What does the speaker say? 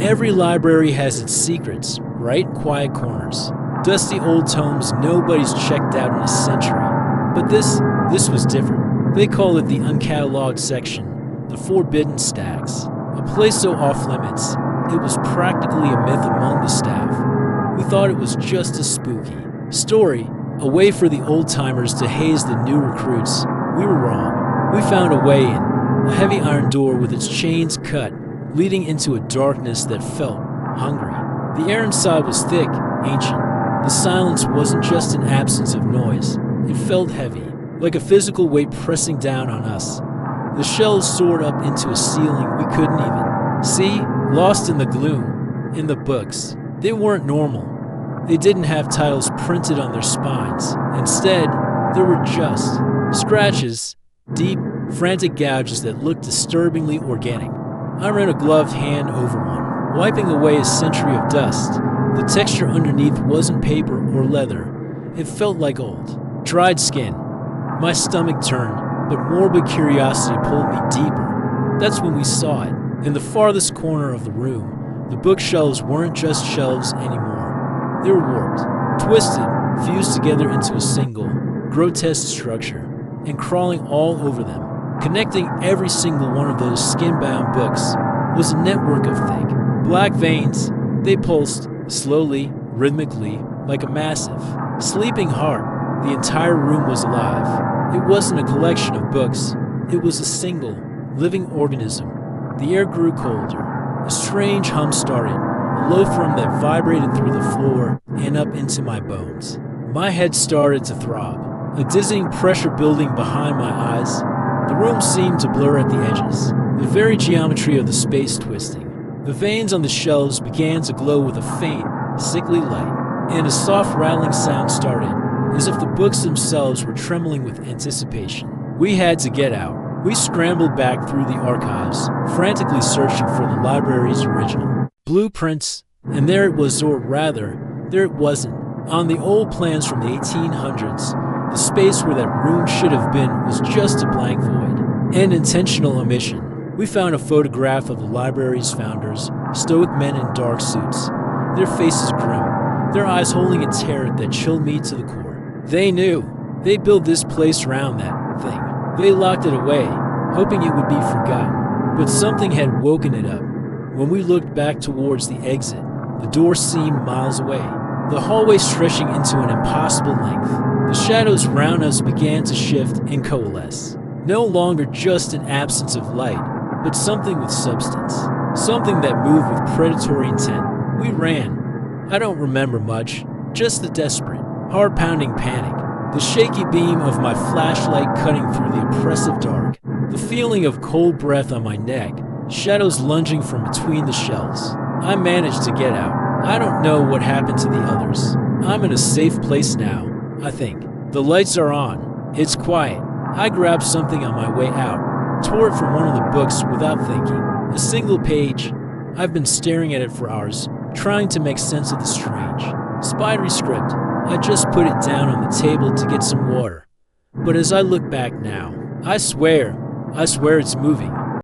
Every library has its secrets, right? Quiet corners. Dusty old tomes nobody's checked out in a century. But this was different. They call it the uncatalogued section, the forbidden stacks. A place so off-limits, it was practically a myth among the staff. We thought it was just a spooky story, a way for the old-timers to haze the new recruits. We were wrong. We found a way in, a heavy iron door with its chains cut, leading into a darkness that felt hungry. The air inside was thick, ancient. The silence wasn't just an absence of noise. It felt heavy, like a physical weight pressing down on us. The shelves soared up into a ceiling we couldn't even see, lost in the gloom, in the books. They weren't normal. They didn't have titles printed on their spines. Instead, there were just scratches, deep, frantic gouges that looked disturbingly organic. I ran a gloved hand over one, wiping away a century of dust. The texture underneath wasn't paper or leather. It felt like old, dried skin. My stomach turned, but morbid curiosity pulled me deeper. That's when we saw it. In the farthest corner of the room, the bookshelves weren't just shelves anymore. They were warped, twisted, fused together into a single, grotesque structure, and crawling all over them. Connecting every single one of those skin-bound books was a network of thick, black veins. They pulsed, slowly, rhythmically, like a massive, sleeping heart. The entire room was alive. It wasn't a collection of books. It was a single, living organism. The air grew colder. A strange hum started, a low thrum that vibrated through the floor and up into my bones. My head started to throb, a dizzying pressure building behind my eyes. The room seemed to blur at the edges, the very geometry of the space twisting. The veins on the shelves began to glow with a faint, sickly light, and a soft rattling sound started, as if the books themselves were trembling with anticipation. We had to get out. We scrambled back through the archives, frantically searching for the library's original blueprints, and there it was, or rather, there it wasn't. On the old plans from the 1800s, the space where that room should have been was just a blank void, an intentional omission. We found a photograph of the library's founders, stoic men in dark suits, their faces grim, their eyes holding a terror that chilled me to the core. They knew. They built this place around that thing. They locked it away, hoping it would be forgotten. But something had woken it up. When we looked back towards the exit, the door seemed miles away, the hallway stretching into an impossible length. The shadows around us began to shift and coalesce. No longer just an absence of light, but something with substance. Something that moved with predatory intent. We ran. I don't remember much, just the desperate, heart-pounding panic. The shaky beam of my flashlight cutting through the oppressive dark. The feeling of cold breath on my neck. Shadows lunging from between the shelves. I managed to get out. I don't know what happened to the others. I'm in a safe place now, I think. The lights are on. It's quiet. I grabbed something on my way out, tore it from one of the books without thinking. A single page. I've been staring at it for hours, trying to make sense of the strange, spidery script. I just put it down on the table to get some water. But as I look back now, I swear it's moving.